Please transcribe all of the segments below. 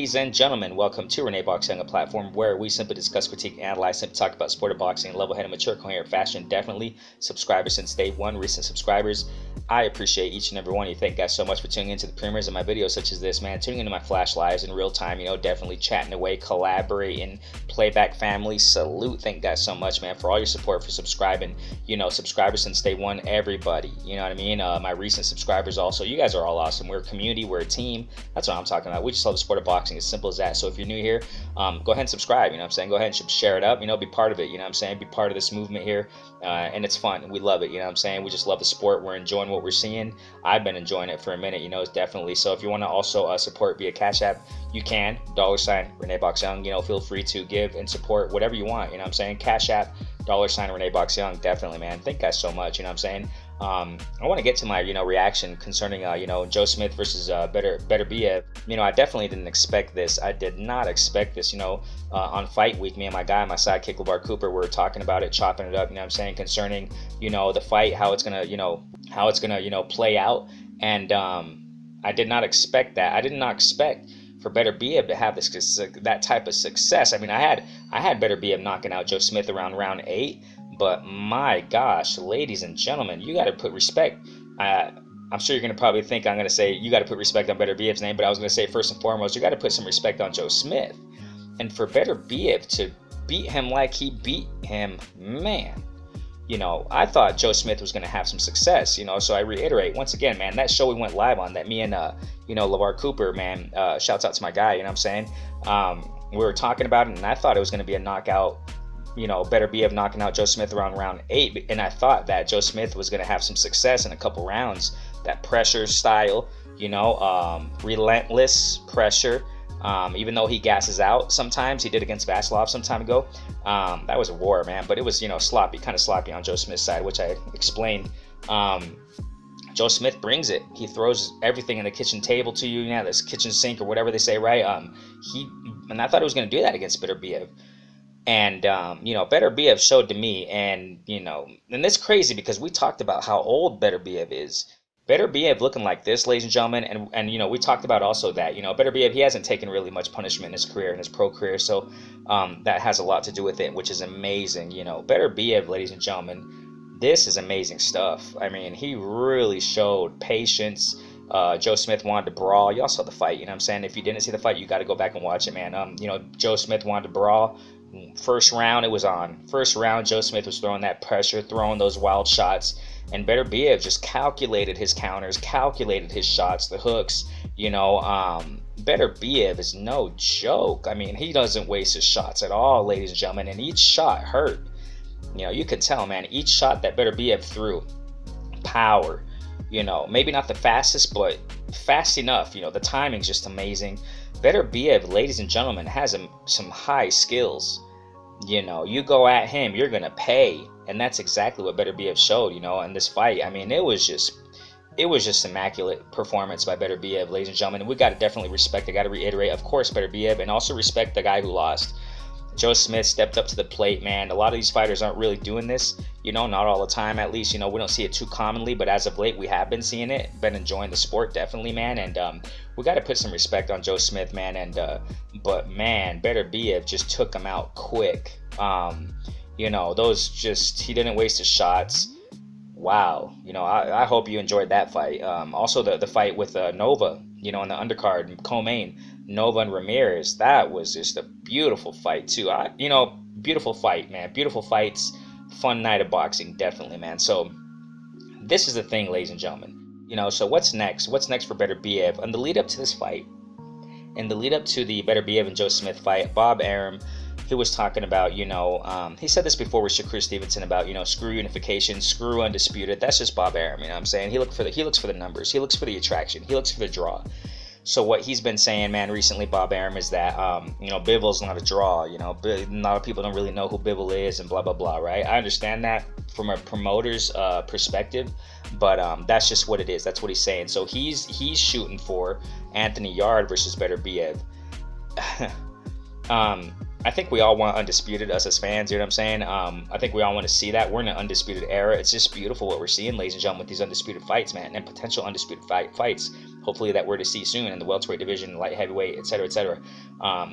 Ladies and gentlemen, welcome to Renee Boxing, a platform where we simply discuss, critique, analyze, simply talk about sport of boxing in level-headed, mature, coherent fashion. Definitely subscribers since day one, recent subscribers. I appreciate each and every one of you. Thank you guys so much for tuning into the premieres of my videos such as this, man. Tuning into my flash lives in real time, definitely chatting away, collaborating, playback family. Salute. Thank you guys so much, man, for all your support, for subscribing. Subscribers since day one, everybody. You know what I mean? My recent subscribers also. You guys are all awesome. We're a community. We're a team. That's what I'm talking about. We just love the sport of boxing. As simple as that. So if you're new here, go ahead and subscribe. Go ahead and share it up. Be part of it. Be part of this movement here. And it's fun. We love it. We just love the sport. We're enjoying what we're seeing. I've been enjoying it for a minute. It's definitely. So if you want to also support via Cash App, you can. $ Renee Box Young. Feel free to give and support whatever you want. Cash App, $ Renee Box Young. Definitely, man. Thank you guys so much. I want to get to my reaction concerning Joe Smith versus Beterbiev. I definitely didn't expect this. I did not expect this. On fight week, me and my sidekick LeVar Cooper, we were talking about it, chopping it up. Concerning the fight, how it's gonna play out, and I did not expect that. I did not expect for Beterbiev to have that type of success. I had Beterbiev knocking out Joe Smith around round 8. But my gosh, ladies and gentlemen, you got to put respect. I'm sure you're going to probably think I'm going to say you got to put respect on Beterbiev's name, but I was going to say first and foremost, you got to put some respect on Joe Smith. And for Beterbiev to beat him like he beat him, man, I thought Joe Smith was going to have some success, so I reiterate once again, man, that show we went live on, that me and, LeVar Cooper, man, shouts out to my guy, we were talking about it, and I thought it was going to be a knockout. Beterbiev knocking out Joe Smith around round 8, and I thought that Joe Smith was going to have some success in a couple rounds. That pressure style, relentless pressure. Even though he gasses out sometimes, he did against Vasilov some time ago. That was a war, man, but it was sloppy, kind of sloppy on Joe Smith's side, which I explained. Joe Smith brings it. He throws everything in the kitchen table to you, this kitchen sink or whatever they say, right? And I thought he was going to do that against Beterbiev. And, Beterbiev showed to me, and it's crazy because we talked about how old Beterbiev is. Beterbiev looking like this, ladies and gentlemen, and we talked about also that, Beterbiev, he hasn't taken really much punishment in his career, in his pro career, so that has a lot to do with it, which is amazing. Beterbiev, ladies and gentlemen, this is amazing stuff. He really showed patience. Joe Smith wanted to brawl. Y'all saw the fight, If you didn't see the fight, you got to go back and watch it, man. Joe Smith wanted to brawl. First round, it was on. First round, Joe Smith was throwing that pressure, throwing those wild shots, and Beterbiev just calculated his counters, calculated his shots, the hooks. Beterbiev is no joke. He doesn't waste his shots at all, ladies and gentlemen, and each shot hurt. You can tell, man, each shot that Beterbiev threw, power. Maybe not the fastest, but fast enough. The timing's just amazing. Beterbiev, ladies and gentlemen, has some high skills. You go at him, you're gonna pay, and that's exactly what Beterbiev showed. In this fight. It was just immaculate performance by Beterbiev, ladies and gentlemen. And we got to definitely respect. I got to reiterate, of course, Beterbiev, and also respect the guy who lost. Joe Smith stepped up to the plate, man. A lot of these fighters aren't really doing this, not all the time, at least. We don't see it too commonly, but as of late, we have been seeing it, been enjoying the sport, definitely, man. And we got to put some respect on Joe Smith, man. And but man, Beterbiev just took him out quick. He didn't waste his shots. Wow. I hope you enjoyed that fight. Also the fight with Nova, in the undercard, co-main, Nova and Ramirez, that was just a beautiful fight too. Beautiful fight, man. Beautiful fights, fun night of boxing, definitely, man. So this is the thing, ladies and gentlemen. So what's next? What's next for Beterbiev? And the lead up to this fight, and the lead up to the Beterbiev and Joe Smith fight, Bob Arum, he was talking about, he said this before with Shakur Stevenson about, screw unification, screw undisputed. That's just Bob Arum, He looks for the numbers. He looks for the attraction. He looks for the draw. So what he's been saying, man, recently, Bob Arum, is that, Bivol's not a draw. A lot of people don't really know who Bivol is and blah, blah, blah, right? I understand that from a promoter's perspective, but that's just what it is. That's what he's saying. So he's shooting for Anthony Yarde versus Beterbiev. I think we all want undisputed, us as fans, you know what I'm saying? I think we all want to see that. We're in an undisputed era. It's just beautiful what we're seeing, ladies and gentlemen, with these undisputed fights, man, and potential undisputed fights. hopefully that we're to see soon in the welterweight division, light heavyweight, etc., etc.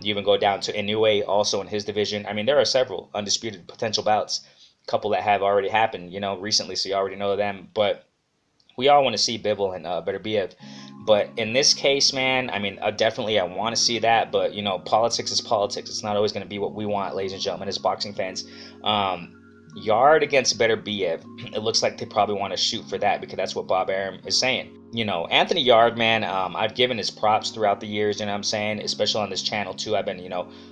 You even go down to Inoue, also in his division. I mean, there are several undisputed potential bouts, a couple that have already happened, recently, so you already know them. But we all want to see Bivol and Beterbiev. But in this case, man, I mean, definitely I want to see that. But, politics is politics. It's not always going to be what we want, ladies and gentlemen, as boxing fans. Yarde against Beterbiev, it looks like they probably want to shoot for that, because that's what Bob Arum is saying. Anthony Yarde, man, I've given his props throughout the years, you know what I'm saying, especially on this channel too. I've been,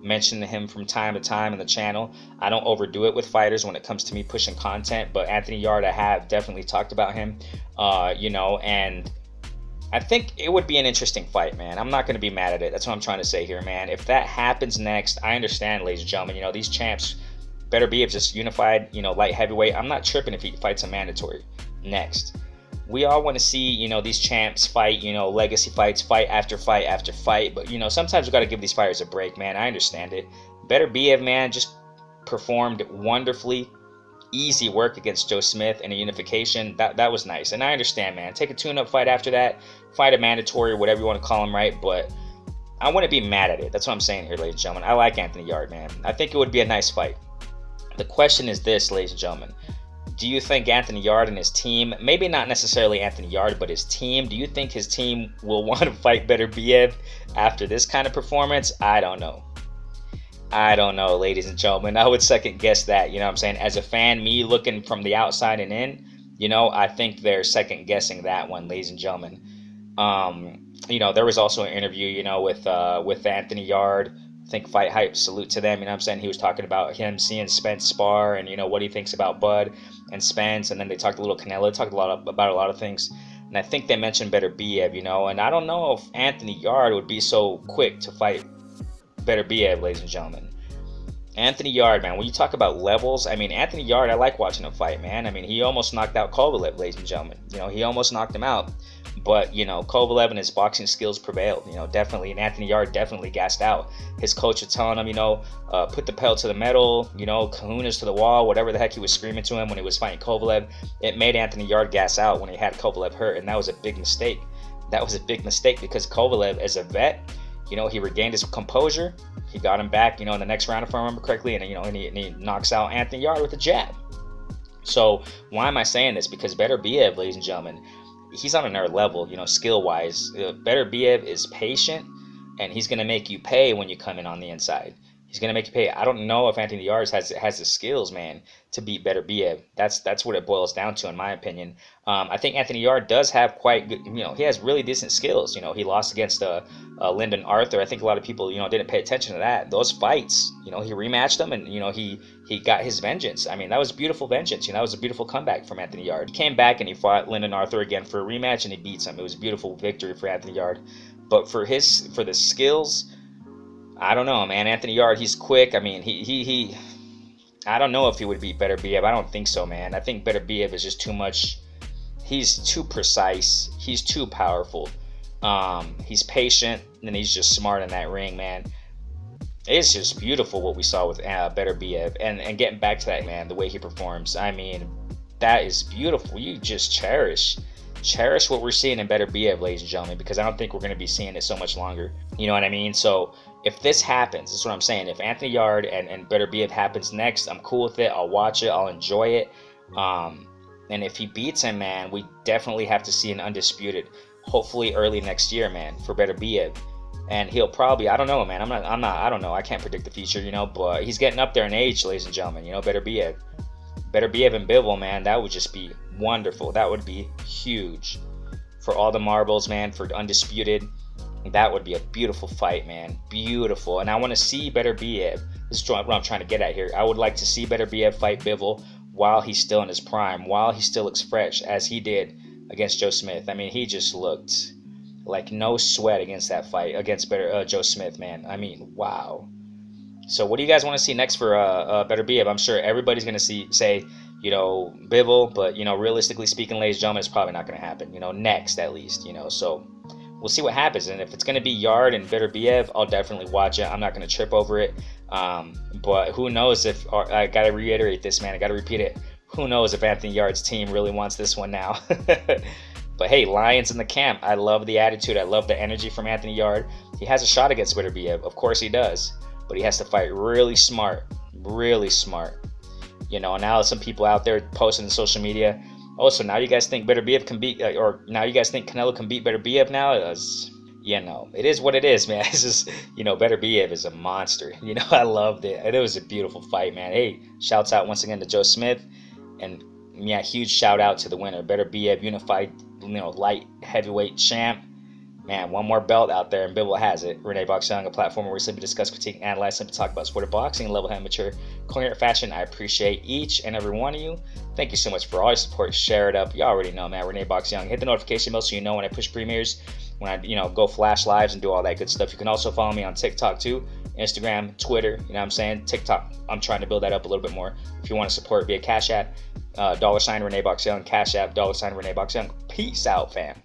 mentioning him from time to time in the channel. I don't overdo it with fighters when it comes to me pushing content, but Anthony Yarde, I have definitely talked about him, and I think it would be an interesting fight, man. I'm not going to be mad at it. That's what I'm trying to say here, man. If that happens next, I understand, ladies and gentlemen, these champs, Beterbiev just unified, light heavyweight. I'm not tripping if he fights a mandatory next. We all want to see, these champs fight, legacy fights, fight after fight after fight. But, sometimes we got to give these fighters a break, man. I understand it. Beterbiev, man, just performed wonderfully. Easy work against Joe Smith in a unification. That was nice. And I understand, man. Take a tune-up fight after that. Fight a mandatory, whatever you want to call him, right? But I wouldn't be mad at it. That's what I'm saying here, ladies and gentlemen. I like Anthony Yarde, man. I think it would be a nice fight. The question is this, ladies and gentlemen. Do you think Anthony Yarde and his team, maybe not necessarily Anthony Yarde, but his team, do you think his team will want to fight Beterbiev after this kind of performance? I don't know. I don't know, ladies and gentlemen. I would second guess that, you know what I'm saying? As a fan, me looking from the outside and in, I think they're second guessing that one, ladies and gentlemen. There was also an interview, with Anthony Yarde. I think Fight Hype, salute to them, I'm saying? He was talking about him seeing Spence spar and, what he thinks about Bud and Spence. And then they talked a little Canelo, talked about a lot of things. And I think they mentioned Beterbiev, and I don't know if Anthony Yarde would be so quick to fight Beterbiev, ladies and gentlemen. Anthony Yarde, man, when you talk about levels, I mean, Anthony Yarde, I like watching him fight, man. I mean, he almost knocked out Kovalev, ladies and gentlemen. He almost knocked him out. But, Kovalev and his boxing skills prevailed, definitely. And Anthony Yarde definitely gassed out. His coach was telling him, put the pedal to the metal, kahunas to the wall, whatever the heck he was screaming to him when he was fighting Kovalev. It made Anthony Yarde gas out when he had Kovalev hurt, and that was a big mistake. That was a big mistake because Kovalev, as a vet, he regained his composure. He got him back, in the next round, if I remember correctly, and, and he knocks out Anthony Yarde with a jab. So why am I saying this? Because Beterbiev, ladies and gentlemen, he's on another level, skill-wise. Beterbiev is patient, and he's going to make you pay when you come in on the inside. He's going to make you pay. I don't know if Anthony Yarde has the skills, man, to beat Beterbiev. That's what it boils down to, in my opinion. I think Anthony Yarde does have quite good, he has really decent skills. He lost against Lyndon Arthur. I think a lot of people, didn't pay attention to that. Those fights, he rematched them, and, he got his vengeance. I mean, that was beautiful vengeance. That was a beautiful comeback from Anthony Yarde. He came back and he fought Lyndon Arthur again for a rematch, and he beats him. It was a beautiful victory for Anthony Yarde. But for the skills, I don't know, man. Anthony Yarde, he's quick. I mean, he I don't know if he would beat Beterbiev. I don't think so, man. I think Beterbiev is just too much. He's too precise. He's too powerful. He's patient, and he's just smart in that ring, man. It's just beautiful what we saw with Beterbiev. And getting back to that, man, the way he performs, I mean, that is beautiful. You just cherish what we're seeing in Beterbiev, ladies and gentlemen, because I don't think we're going to be seeing it so much longer. You know what I mean? So if this happens, that's what I'm saying. If Anthony Yarde and Beterbiev happens next, I'm cool with it. I'll watch it. I'll enjoy it. And if he beats him, man, we definitely have to see an undisputed, hopefully early next year, man, for Beterbiev. And he'll probably, I don't know, man. I don't know. I can't predict the future, but he's getting up there in age, ladies and gentlemen, Beterbiev and Bivol, man, that would just be wonderful. That would be huge for all the marbles, man, for undisputed. That would be a beautiful fight, man. Beautiful. And I want to see Beterbiev. This is what I'm trying to get at here. I would like to see Beterbiev fight Bivol while he's still in his prime, while he still looks fresh, as he did against Joe Smith. I mean, he just looked like no sweat against that fight, against Joe Smith, man. I mean, wow. So what do you guys want to see next for Beterbiev? I'm sure everybody's going to say, Bivol, but, realistically speaking, ladies and gentlemen, it's probably not going to happen, next at least, so we'll see what happens. And if it's going to be Yarde and Beterbiev, I'll definitely watch it. I'm not going to trip over it. But who knows if, I got to reiterate this, man. I got to repeat it. Who knows if Anthony Yarde's team really wants this one now. But hey, Lions in the camp. I love the attitude. I love the energy from Anthony Yarde. He has a shot against Beterbiev. Of course he does. But he has to fight really smart. Really smart. You know, now some people out there posting on social media, oh, so now you guys think Beterbiev can beat, or now you guys think Canelo can beat Beterbiev now? You know, it is what it is, man. It's just, you know, Beterbiev is a monster. You know, I loved it. It was a beautiful fight, man. Hey, shouts out once again to Joe Smith. And yeah, huge shout out to the winner, Beterbiev, unified, you know, light heavyweight champ. Man, one more belt out there, and Bibble has it. Renee Boxing, a platform where we simply discuss, critique, analyze, simply talk about sport of boxing, level-headed, mature, coherent fashion. I appreciate each and every one of you. Thank you so much for all your support. Share it up. You already know, man. Renee Boxing. Hit the notification bell so you know when I push premieres, when I, you know, go flash lives and do all that good stuff. You can also follow me on TikTok too, Instagram, Twitter. You know what I'm saying? TikTok, I'm trying to build that up a little bit more. If you want to support via Cash App, $, Renee Boxing, Cash App, $, Renee Boxing. Peace out, fam.